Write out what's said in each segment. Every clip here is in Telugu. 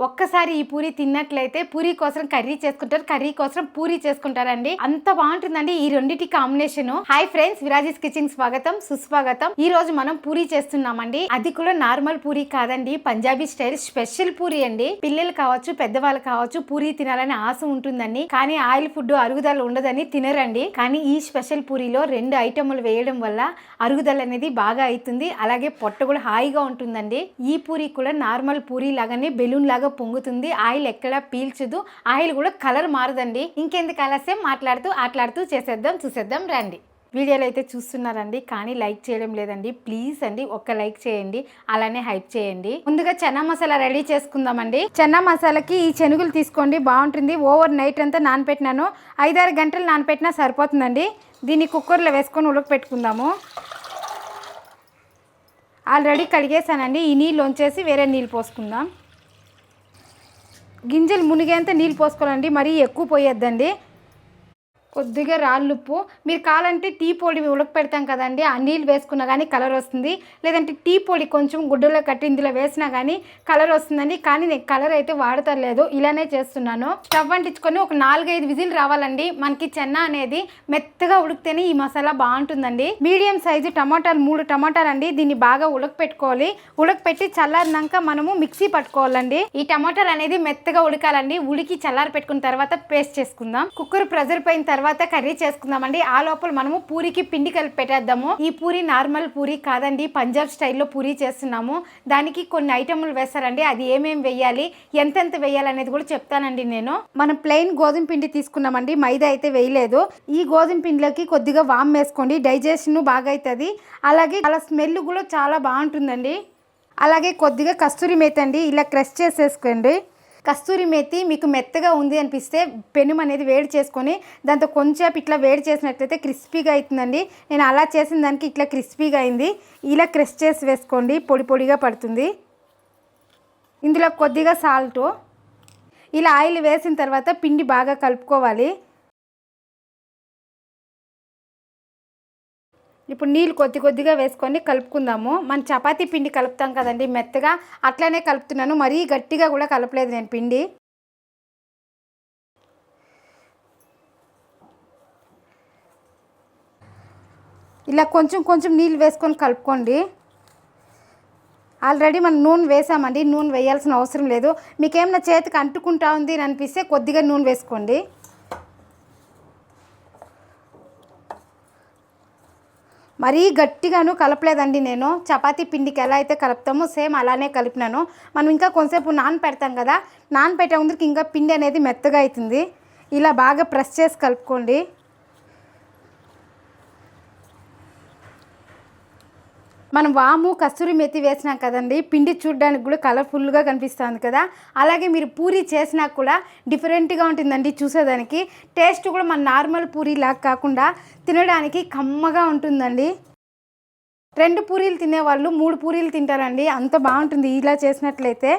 ఒక్కసారి ఈ పూరి తిన్నట్లయితే పూరి కోసం కర్రీ చేసుకుంటారు, కర్రీ కోసం పూరి చేసుకుంటారండి. అంత బాగుంటుందండి ఈ రెండింటి కాంబినేషన్. హాయ్ ఫ్రెండ్స్, విరాజీస్ కిచెన్ స్వాగతం సుస్వాగతం. ఈ రోజు మనం పూరి చేస్తున్నామండి. అది కూడా నార్మల్ పూరి కాదండి, పంజాబీ స్టైల్ స్పెషల్ పూరి అండి. పిల్లలు కావచ్చు, పెద్దవాళ్ళు కావచ్చు, పూరి తినాలని ఆశ ఉంటుందండి. కానీ ఆయిల్ ఫుడ్ అరుగుదల ఉండదని తినరండి. కానీ ఈ స్పెషల్ పూరిలో 2 ఐటములు వేయడం వల్ల అరుగుదల అనేది బాగా అవుతుంది. అలాగే పొట్ట కూడా హాయిగా ఉంటుందండి. ఈ పూరి కూడా నార్మల్ పూరి లాగానే బెలూన్ లాగా పొంగుతుంది. ఆయిల్ ఎక్కడ పీల్చదు, ఆయిల్ కూడా కలర్ మారదండి. ఇంకెందుకు ఆలస్యం, ఆట్లాడుతూ చూసేద్దాం రండి. వీడియోలో అయితే చూస్తున్నారండి, కానీ లైక్ చేయడం లేదండి. ప్లీజ్ అండి, ఒక్క లైక్ చేయండి, అలానే హైప్ చేయండి. ముందుగా చన్నా మసాలా రెడీ చేసుకుందామండి. చన్నా మసాలాకి ఈ శనగలు తీసుకోండి, బాగుంటుంది. ఓవర్ నైట్ అంతా నానపెట్టినాను, 5-6 గంటలు నానపెట్టినా సరిపోతుందండి. దీన్ని కుక్కర్లో వేసుకొని ఉడకపెట్టుకుందాము. ఆల్రెడీ కడిగేసానండి. ఈ నీళ్ళు వంచేసి వేరే నీళ్ళు పోసుకుందాం. గింజలు మునిగేంత నీళ్ళు పోసుకోవాలండి, మరీ ఎక్కువ పోయొద్దండి. కొద్దిగా రాళ్ళుప్పు, మీరు కావాలంటే టీ పొడి ఉడకపెడతాం కదండి, ఆ నీళ్ళు వేసుకున్నా కానీ కలర్ వస్తుంది. లేదంటే టీ పొడి కొంచెం గుడ్డలో కట్టి ఇందులో వేసినా కానీ కలర్ వస్తుందండి. కానీ నేను కలర్ అయితే వాడతలేదు, ఇలానే చేస్తున్నాను. స్టవ్ అంటించుకొని ఒక 4-5 విజిల్ రావాలండి. మనకి చెన్న అనేది మెత్తగా ఉడికితేనే ఈ మసాలా బాగుంటుందండి. మీడియం సైజు టమాటాలు 3 టమాటాలు అండి. దీన్ని బాగా ఉడకపెట్టుకోవాలి. ఉడకపెట్టి చల్లారినాక మనము మిక్సీ పట్టుకోవాలండి. ఈ టమాటాలు అనేది మెత్తగా ఉడకాలండి. ఉడికి చల్లారి పెట్టుకున్న తర్వాత పేస్ట్ చేసుకుందాం. కుక్కర్ ప్రెజర్ పైన తర్వాత కర్రీ చేసుకుందామండి. ఆ లోపల మనము పూరికి పిండి కలిపి పెట్టేద్దాము. ఈ పూరి నార్మల్ పూరి కాదండి, పంజాబ్ స్టైల్లో పూరి చేస్తున్నాము. దానికి కొన్ని ఐటమ్లు వేస్తారండి, అది ఏమేమి వేయాలి, ఎంతెంత వేయాలి అనేది కూడా చెప్తానండి నేను. మనం ప్లెయిన్ గోధుమ పిండి తీసుకున్నామండి, మైదా అయితే వేయలేదు. ఈ గోధుమ పిండిలోకి కొద్దిగా వామ్ వేసుకోండి, డైజెషన్ బాగా అవుతుంది. అలాగే అలా స్మెల్ కూడా చాలా బాగుంటుందండి. అలాగే కొద్దిగా కస్తూరి మేతి అండి, ఇలా క్రష్ చేసేసుకోండి. కస్తూరి మేతి మీకు మెత్తగా ఉంది అనిపిస్తే పెనుము అనేది వేడి చేసుకొని దాంతో కొంచెం ఇట్లా వేడి చేసినట్లయితే క్రిస్పీగా అవుతుందండి. నేను అలా చేసిన దానికి ఇట్లా క్రిస్పీగా అయింది. ఇలా క్రష్ చేసి వేసుకోండి, పొడి పొడిగా పడుతుంది. ఇందులో కొద్దిగా సాల్టు. ఇలా ఆయిల్ వేసిన తర్వాత పిండి బాగా కలుపుకోవాలి. ఇప్పుడు నీళ్ళు కొద్దిగా వేసుకొని కలుపుకుందాము. మన చపాతీ పిండి కలుపుతాం కదండి మెత్తగా, అట్లనే కలుపుతున్నాను. మరీ గట్టిగా కూడా కలపలేదు నేను పిండి. ఇలా కొంచెం నీళ్ళు వేసుకొని కలుపుకోండి. ఆల్రెడీ మనం నూనె వేసామండి, నూనె వేయాల్సిన అవసరం లేదు. మీకేమైనా చేతికి అంటుకుంటా ఉంది అని అనిపిస్తే కొద్దిగా నూనె వేసుకోండి. మరీ గట్టిగాను కలపలేదండి నేను. చపాతీ పిండికి ఎలా అయితే కలుపుతామో సేమ్ అలానే కలిపినాను. మనం ఇంకా కొంతసేపు నానపెడతాం కదా, నానపెట్టే ముందుకు ఇంకా పిండి అనేది మెత్తగా అవుతుంది. ఇలా బాగా ప్రెస్ చేసి కలుపుకోండి. మనం వాము కస్తూరి మెతి వేసినాం కదండి, పిండి చూడడానికి కూడా కలర్ఫుల్గా కనిపిస్తుంది కదా. అలాగే మీరు పూరి చేసినా కూడా డిఫరెంట్గా ఉంటుందండి చూసేదానికి. టేస్ట్ కూడా మన నార్మల్ పూరి లాగా కాకుండా తినడానికి కమ్మగా ఉంటుందండి. 2 పూరీలు తినేవాళ్ళు 3 పూరీలు తింటారండి, అంత బాగుంటుంది ఇలా చేసినట్లయితే.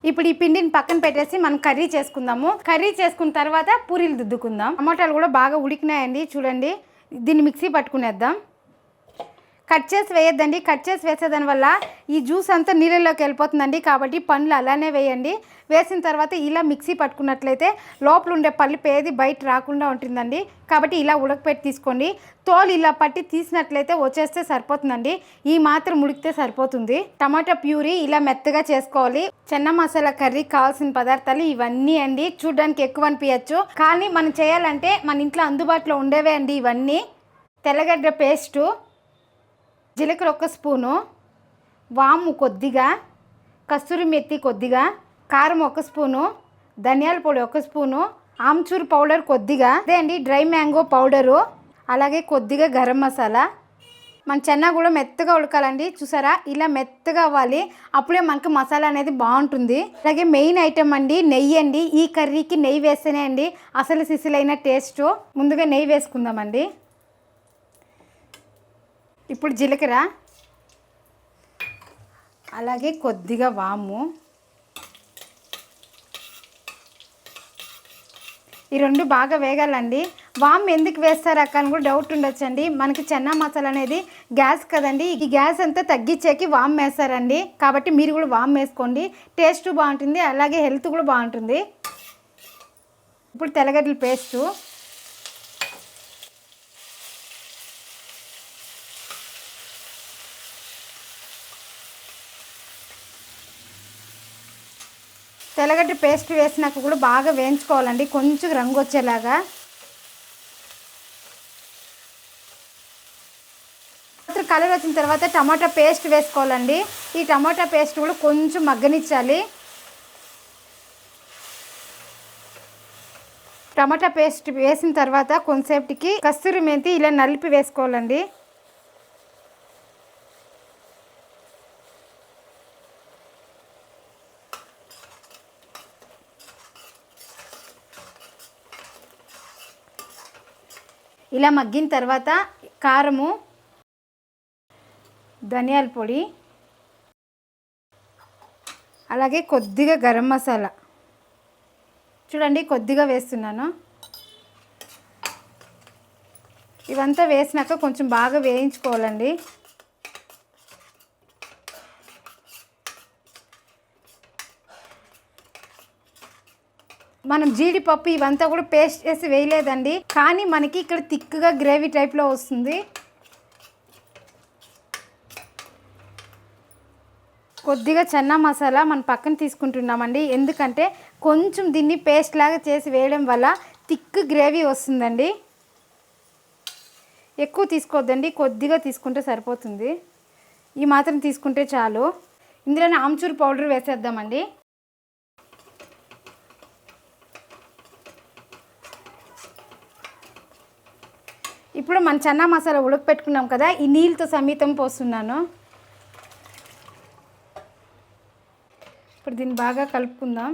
ఇప్పుడు ఈ పిండిని పక్కన పెట్టేసి మనం కర్రీ చేసుకుందాము. కర్రీ చేసుకున్న తర్వాత పూరీలు దిద్దుకుందాం. టమాటాలు కూడా బాగా ఉడికినాయండి, చూడండి. దీన్ని మిక్సీ పట్టుకునేద్దాం. కట్ చేసి వేయొద్దండి, కట్ చేసి వేసేదాని వల్ల ఈ జ్యూస్ అంతా నీళ్ళలోకి వెళ్ళిపోతుందండి. కాబట్టి పండ్లు అలానే వేయండి. వేసిన తర్వాత ఇలా మిక్సీ పట్టుకున్నట్లయితే లోపల ఉండే పల్లిపు ఏది బయట రాకుండా ఉంటుందండి. కాబట్టి ఇలా ఉడకపెట్టి తీసుకోండి. తోలు ఇలా పట్టి తీసినట్లయితే వచ్చేస్తే సరిపోతుందండి. ఈ మాత్రం ఉడికితే సరిపోతుంది. టమాటా ప్యూరీ ఇలా మెత్తగా చేసుకోవాలి. చెన్న మసాలా కర్రీ కావాల్సిన పదార్థాలు ఇవన్నీ అండి. చూడడానికి ఎక్కువ అనిపించచ్చు, కానీ మనం చేయాలంటే మన ఇంట్లో అందుబాటులో ఉండేవే అండి ఇవన్నీ. తెల్లగడ్డ పేస్టు, జీలకర్ర 1 స్పూను, వాము కొద్దిగా, కస్తూరి మెత్తి కొద్దిగా, కారం 1 స్పూను, ధనియాల పొడి 1 స్పూను, ఆమ్చూర్ పౌడర్ కొద్దిగా, అదే అండి డ్రై మ్యాంగో పౌడరు, అలాగే కొద్దిగా గరం మసాలా. మన చెన్న కూడా మెత్తగా ఉడకాలండి, చూసారా ఇలా మెత్తగా అవ్వాలి. అప్పుడే మనకు మసాలా అనేది బాగుంటుంది. అలాగే మెయిన్ ఐటమ్ అండి నెయ్యి అండి. ఈ కర్రీకి నెయ్యి వేస్తేనే అండి అసలు సిసిలైన టేస్ట్. ముందుగా నెయ్యి వేసుకుందామండి. ఇప్పుడు జీలకర్ర, అలాగే కొద్దిగా వాము. ఈ 2 బాగా వేగాలండి. వామ్ ఎందుకు వేస్తారు అక్క అని కూడా డౌట్ ఉండొచ్చండి. మనకి చెన్నా మసాలా అనేది గ్యాస్ కదండి, ఈ గ్యాస్ అంతా తగ్గించేకి వామ్ వేస్తారండి. కాబట్టి మీరు కూడా వామ్ వేసుకోండి, టేస్ట్ బాగుంటుంది, అలాగే హెల్త్ కూడా బాగుంటుంది. ఇప్పుడు తెల్లగడ్డల పేస్టు, తెల్లగడ్డ పేస్ట్ వేసినాక కూడా బాగా వేయించుకోవాలండి, కొంచెం రంగు వచ్చేలాగా. కలర్ వచ్చిన తర్వాత టమాటా పేస్ట్ వేసుకోవాలండి. ఈ టమాటా పేస్ట్ కూడా కొంచెం మగ్గనిచ్చాలి. టమాటా పేస్ట్ వేసిన తర్వాత కొంతసేపటికి కస్తూరి మెంతి ఇలా నలిపి వేసుకోవాలండి. ఇలా మగ్గిన తర్వాత కారము, ధనియాల పొడి, అలాగే కొద్దిగా గరం మసాలా చూడండి కొద్దిగా వేస్తున్నాను. ఇవంతా వేసినాక కొంచెం బాగా వేయించుకోవాలండి. మనం జీడిపప్పు ఇవంతా కూడా పేస్ట్ చేసి వేయలేదండి, కానీ మనకి ఇక్కడ థిక్గా గ్రేవీ టైప్లో వస్తుంది. కొద్దిగా చెన్నా మసాలా మనం పక్కన తీసుకుంటున్నామండి, ఎందుకంటే కొంచెం దీన్ని పేస్ట్ లాగా చేసి వేయడం వల్ల థిక్ గ్రేవీ వస్తుందండి. ఎక్కువ తీసుకోవద్దండి, కొద్దిగా తీసుకుంటే సరిపోతుంది. ఈ మాత్రం తీసుకుంటే చాలు. ఇందులోనే ఆమ్చూర్ పౌడర్ వేసేద్దామండి. ఇప్పుడు మన చెన్నా మసాలా ఉడకపెట్టుకున్నాం కదా, ఈ నీళ్ళతో సమితం పోస్తున్నాను. ఇప్పుడు దీన్ని బాగా కలుపుకుందాం.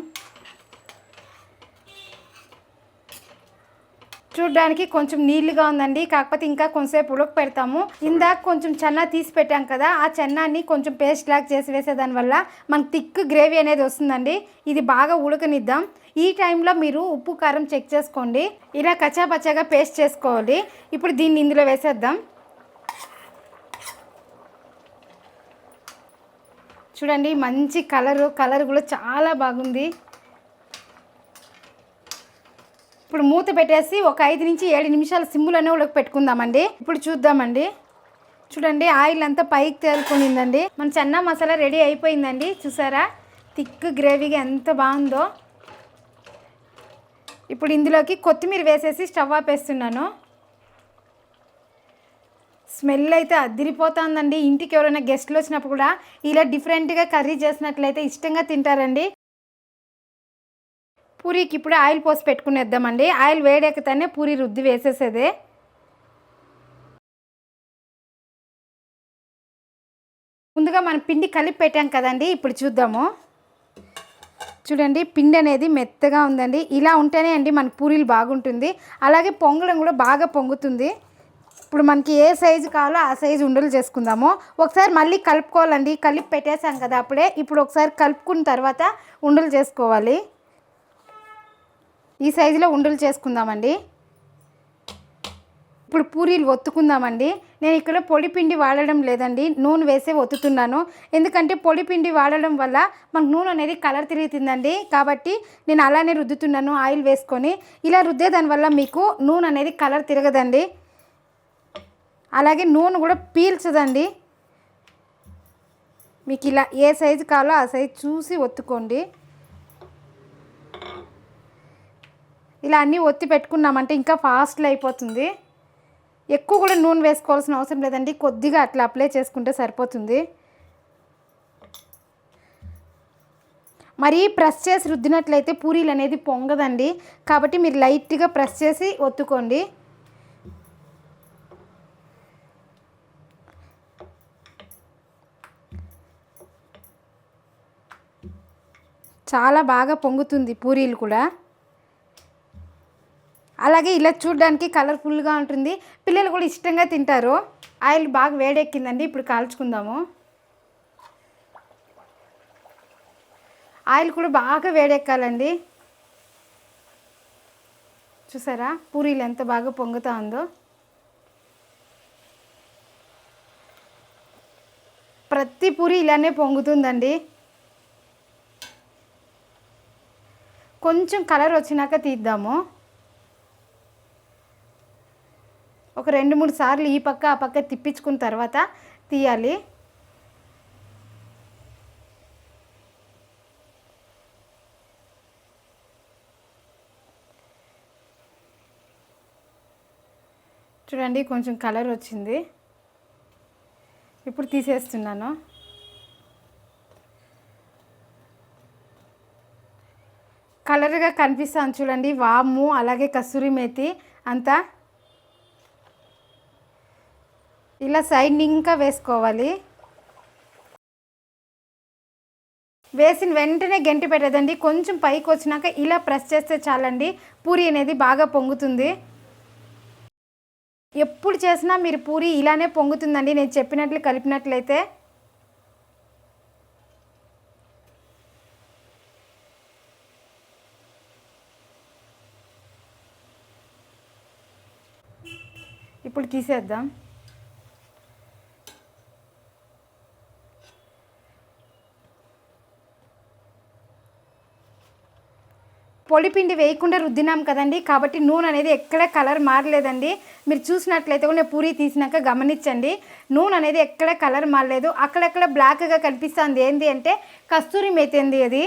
చూడ్డానికి కొంచెం నీళ్ళుగా ఉందండి, కాకపోతే ఇంకా కొంచెంసేపు ఉడక పెడతాము. ఇందాక కొంచెం చెన్నా తీసి పెట్టాం కదా, ఆ చెన్నాన్ని కొంచెం పేస్ట్ లాగా చేసి వేసేదాని వల్ల మనకు థిక్ గ్రేవీ అనేది వస్తుందండి. ఇది బాగా ఉడకనిద్దాం. ఈ టైంలో మీరు ఉప్పు కారం చెక్ చేసుకోండి. ఇలా కచ్చాపచ్చాగా పేస్ట్ చేసుకోవాలి. ఇప్పుడు దీన్ని ఇందులో వేసేద్దాం. చూడండి మంచి కలర్ కూడా చాలా బాగుంది. ఇప్పుడు మూత పెట్టేసి ఒక 5 నుంచి 7 నిమిషాలు సిమ్లోనే ఉడక పెట్టుకుందామండి. ఇప్పుడు చూద్దామండి. చూడండి ఆయిల్ అంతా పైకి తేలుకునిందండి. మన చెన్నా మసాలా రెడీ అయిపోయిందండి. చూసారా థిక్ గ్రేవీగా ఎంత బాగుందో. ఇప్పుడు ఇందులోకి కొత్తిమీర వేసేసి స్టవ్ ఆపేస్తున్నాను. స్మెల్ అయితే అదిరిపోతుందండి. ఇంటికి ఎవరైనా గెస్ట్లు వచ్చినప్పుడు కూడా ఇలా డిఫరెంట్గా కర్రీ చేసినట్లయితే ఇష్టంగా తింటారండి. పూరీకి ఇప్పుడు ఆయిల్ పోసి పెట్టుకునేద్దామండి. ఆయిల్ వేడెక్కుతానే పూరీ రుద్ది వేసేసేదే. ముందుగా మనం పిండి కలిపి పెట్టాం కదండి, ఇప్పుడు చూద్దాము. చూడండి పిండి అనేది మెత్తగా ఉందండి. ఇలా ఉంటేనే అండి మనకు పూరీలు బాగుంటుంది, అలాగే పొంగడం కూడా బాగా పొంగుతుంది. ఇప్పుడు మనకి ఏ సైజు కావాలో ఆ సైజు ఉండలు చేసుకుందాము. ఒకసారి మళ్ళీ కలుపుకోవాలండి, కలిపి పెట్టేసాం కదా అప్పుడే. ఇప్పుడు ఒకసారి కలుపుకున్న తర్వాత ఉండలు చేసుకోవాలి. ఈ సైజులో ఉండలు చేసుకుందామండి. ఇప్పుడు పూరీలు ఒత్తుకుందామండి. నేను ఇక్కడ పొడి పిండి వాడడం లేదండి, నూనె వేసే ఒత్తుతున్నాను. ఎందుకంటే పొడి పిండి వాడడం వల్ల మనకు నూనె అనేది కలర్ తిరుగుతుందండి, కాబట్టి నేను అలానే రుద్దుతున్నాను ఆయిల్ వేసుకొని. ఇలా రుద్దేదాని వల్ల మీకు నూనె అనేది కలర్ తిరగదండి, అలాగే నూనె కూడా పీల్చదండి. మీకు ఇలా ఏ సైజు కావాలో ఆ సైజు చూసి ఒత్తుకోండి. ఇలా అన్నీ ఒత్తి పెట్టుకున్నామంటే ఇంకా ఫాస్ట్లో అయిపోతుంది. ఎక్కువ కూడా నూనె వేసుకోవాల్సిన అవసరం లేదండి, కొద్దిగా అట్లా అప్లై చేసుకుంటే సరిపోతుంది. మరీ ప్రెస్ చేసి రుద్దినట్లయితే పూరీలు అనేది పొంగదండి, కాబట్టి మీరు లైట్గా ప్రెస్ చేసి ఒత్తుకోండి. చాలా బాగా పొంగుతుంది పూరీలు కూడా. అలాగే ఇలా చూడడానికి కలర్ఫుల్గా ఉంటుంది, పిల్లలు కూడా ఇష్టంగా తింటారు. ఆయిల్ బాగా వేడెక్కిందండి, ఇప్పుడు కాల్చుకుందాము. ఆయిల్ కూడా బాగా వేడెక్కాలండి. చూసారా పూరీలు ఎంత బాగా పొంగుతా ఉందో. ప్రతి పూరి ఇలానే పొంగుతుందండి. కొంచెం కలర్ వచ్చినాక తీద్దాము. ఒక 2-3 సార్లు ఈ పక్క ఆ పక్క తిప్పించుకున్న తర్వాత తీయాలి. చూడండి కొంచెం కలర్ వచ్చింది. ఇప్పుడు తీసేస్తున్నాను. కలర్గా కనిపిస్తాను చూడండి, వాము అలాగే కస్తూరి మేతి అంతా ఇలా సైడ్ ఇంకా వేసుకోవాలి. వేసిన వెంటనే గంటి పెట్టదండి, కొంచెం పైకి వచ్చినాక ఇలా ప్రెస్ చేస్తే చాలండి, పూరి అనేది బాగా పొంగుతుంది. ఎప్పుడు చేసినా మీరు పూరి ఇలానే పొంగుతుందండి నేను చెప్పినట్లు కలిపినట్లయితే. ఇప్పుడు తీసేద్దాం. పొడిపిండి వేయకుండా రుద్దినాం కదండి, కాబట్టి నూనె అనేది ఎక్కడ కలర్ మారలేదండి. మీరు చూసినట్లయితే కూడా నేను పూరి తీసినాక గమనించండి, నూనె అనేది ఎక్కడ కలర్ మారలేదు. అక్కడక్కడ బ్లాక్గా కనిపిస్తుంది. ఏంటి అంటే కస్తూరి మేతి అండి అది.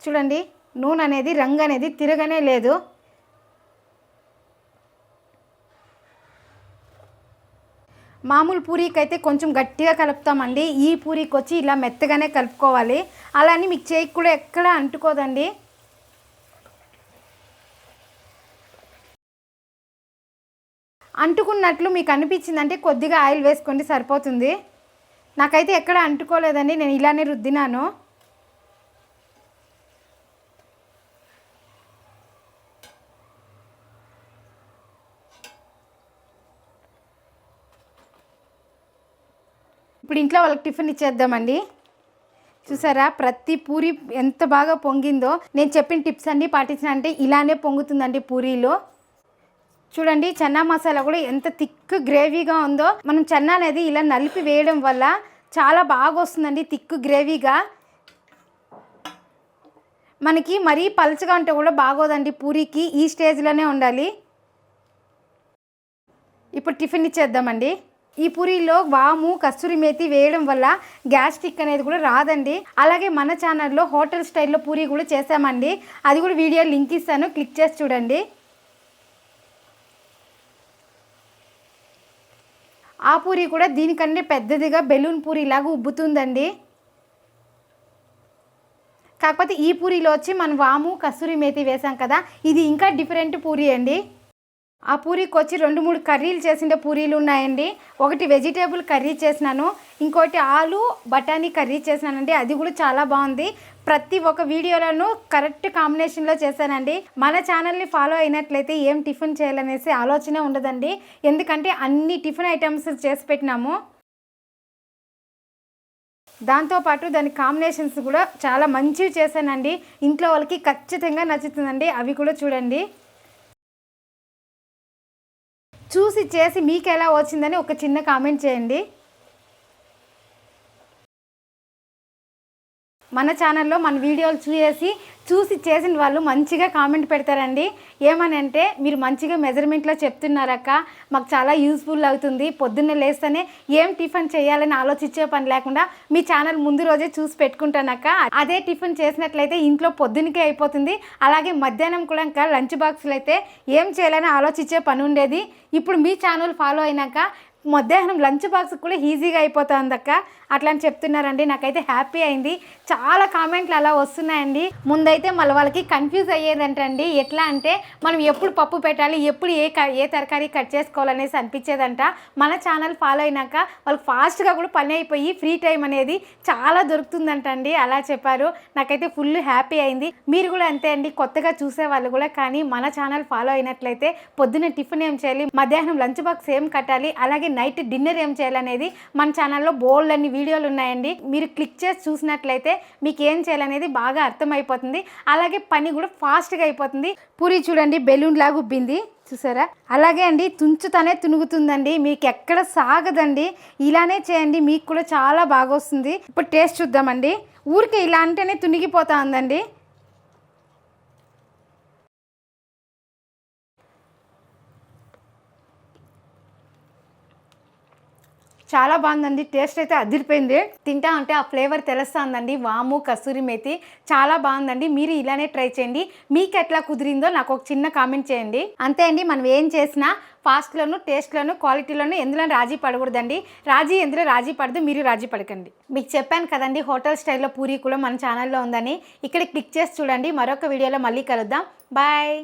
చూడండి నూనె అనేది రంగు అనేది తిరగనే లేదు. మామూలు పూరీకి అయితే కొంచెం గట్టిగా కలుపుతామండి, ఈ పూరీకి వచ్చి ఇలా మెత్తగానే కలుపుకోవాలి. అలా అని మీకు చేయికి కూడా ఎక్కడ అంటుకోదండి. అంటుకున్నట్లు మీకు అనిపించిందంటే కొద్దిగా ఆయిల్ వేసుకోండి సరిపోతుంది. నాకైతే ఎక్కడ అంటుకోలేదండి, నేను ఇలానే రుద్దినాను. ఇప్పుడు ఇంట్లో వాళ్ళకి టిఫిన్ ఇచ్చేద్దామండి. చూసారా ప్రతి పూరి ఎంత బాగా పొంగిందో. నేను చెప్పిన టిప్స్ అన్నీ పాటించిన అంటే ఇలానే పొంగుతుందండి పూరీలో. చూడండి చన్నా మసాలా కూడా ఎంత థిక్ గ్రేవీగా ఉందో. మనం చన్నా అనేది ఇలా నలిపి వేయడం వల్ల చాలా బాగా వస్తుందండి థిక్ గ్రేవీగా. మనకి మరీ పలచగా ఉంటే కూడా బాగోదండి పూరీకి, ఈ స్టేజ్లోనే ఉండాలి. ఇప్పుడు టిఫిన్ ఇచ్చేద్దామండి. ఈ పూరీలో వాము కస్తూరి మేతి వేయడం వల్ల గ్యాస్ట్రిక్ అనేది కూడా రాదండి. అలాగే మన ఛానల్లో హోటల్ స్టైల్లో పూరీ కూడా చేసామండి, అది కూడా వీడియో లింక్ ఇస్తాను, క్లిక్ చేసి చూడండి. ఆ పూరీ కూడా దీనికంటే పెద్దదిగా బెలూన్ పూరీ లాగా ఉబ్బుతుందండి. కాకపోతే ఈ పూరీలో వచ్చి మనం వాము కస్తూరి మేతి వేసాం కదా, ఇది ఇంకా డిఫరెంట్ పూరీ అండి. ఆ పూరీకి వచ్చి 2-3 కర్రీలు చేసిన పూరీలు ఉన్నాయండి. ఒకటి వెజిటేబుల్ కర్రీ చేసినాను, ఇంకోటి ఆలు బఠానీ కర్రీ చేసినానండి, అది కూడా చాలా బాగుంది. ప్రతి ఒక్క వీడియోలను కరెక్ట్ కాంబినేషన్లో చేశానండి. మన ఛానల్ని ఫాలో అయినట్లయితే ఏం టిఫిన్ చేయాలనేసి ఆలోచన ఉండదండి, ఎందుకంటే అన్ని టిఫిన్ ఐటమ్స్ చేసి పెట్టినాము. దాంతోపాటు దాని కాంబినేషన్స్ కూడా చాలా మంచివి చేశానండి. ఇంట్లో వాళ్ళకి ఖచ్చితంగా నచ్చుతుందండి, అవి కూడా చూడండి. చూసి చేసి మీకు ఎలా వచ్చిందని ఒక చిన్న కామెంట్ చేయండి. మన ఛానల్లో మన వీడియోలు చూసి చేసిన వాళ్ళు మంచిగా కామెంట్ పెడతారండి. ఏమని అంటే మీరు మంచిగా మెజర్మెంట్లో చెప్తున్నారక్క, మాకు చాలా యూస్ఫుల్ అవుతుంది, పొద్దున్నే లేస్తేనే ఏం టిఫిన్ చేయాలని ఆలోచించే పని లేకుండా మీ ఛానల్ ముందు రోజే చూసి పెట్టుకుంటానక్క. అదే టిఫిన్ చేసినట్లయితే ఇంట్లో పొద్దునకే అయిపోతుంది, అలాగే మధ్యాహ్నం కూడా ఇంకా లంచ్ బాక్సులు అయితే ఏం చేయాలని ఆలోచించే పని ఉండేది. ఇప్పుడు మీ ఛానల్ ఫాలో అయినాక మధ్యాహ్నం లంచ్ బాక్స్ కూడా ఈజీగా అయిపోతుంది అక్క, అట్లా అని చెప్తున్నారండి. నాకైతే హ్యాపీ అయింది. చాలా కామెంట్లు అలా వస్తున్నాయండి. ముందైతే మళ్ళీ వాళ్ళకి కన్ఫ్యూజ్ అయ్యేదంటండి, ఎట్లా అంటే మనం ఎప్పుడు పప్పు పెట్టాలి, ఎప్పుడు ఏ తరకారీ కట్ చేసుకోవాలనేసి అనిపించేదంట. మన ఛానల్ ఫాలో అయినాక వాళ్ళకి ఫాస్ట్గా కూడా పని అయిపోయి ఫ్రీ టైం అనేది చాలా దొరుకుతుందంటండి, అలా చెప్పారు. నాకైతే ఫుల్ హ్యాపీ అయింది. మీరు కూడా అంతే అండి, కొత్తగా చూసే వాళ్ళు కూడా కానీ మన ఛానల్ ఫాలో అయినట్లయితే పొద్దున్న టిఫిన్ ఏం చేయాలి, మధ్యాహ్నం లంచ్ బాక్స్ ఏం కట్టాలి, అలాగే నైట్ డిన్నర్ ఏం చేయాలనేది మన ఛానల్లో బోల్డ్ అన్ని వీడియోలు ఉన్నాయండి. మీరు క్లిక్ చేసి చూసినట్లయితే మీకు ఏం చేయాలనేది బాగా అర్థమైపోతుంది. అలాగే పని కూడా ఫాస్ట్గా అయిపోతుంది. పూరి చూడండి బెలూన్ లాగా ఉబ్బింది చూసారా. అలాగే అండి తుంచుతానే తునుగుతుందండి, మీకు ఎక్కడ సాగదండి. ఇలానే చేయండి, మీకు కూడా చాలా బాగా వస్తుంది. ఇప్పుడు టేస్ట్ చూద్దామండి. ఊరికే ఇలా అంటేనే తునిగిపోతా ఉందండి. చాలా బాగుందండి, టేస్ట్ అయితే అదిరిపోయింది. తింటా ఉంటే ఆ ఫ్లేవర్ తెలుస్తుందండి. వాము కసూరి మేతి చాలా బాగుందండి. మీరు ఇలానే ట్రై చేయండి. మీకు ఎట్లా కుదిరిందో నాకు ఒక చిన్న కామెంట్ చేయండి. అంతే అండి, మనం ఏం చేసినా ఫాస్ట్లోను టేస్ట్లోను క్వాలిటీలోను ఎందులో రాజీ పడకూడదండి. ఎందులో రాజీ పడదు, మీరు రాజీ పడకండి. మీకు చెప్పాను కదండి హోటల్ స్టైల్లో పూరీ కూడా మన ఛానల్లో ఉందని. ఇక్కడ క్లిక్ చేసి చూడండి. మరొక వీడియోలో మళ్ళీ కలుద్దాం. బాయ్.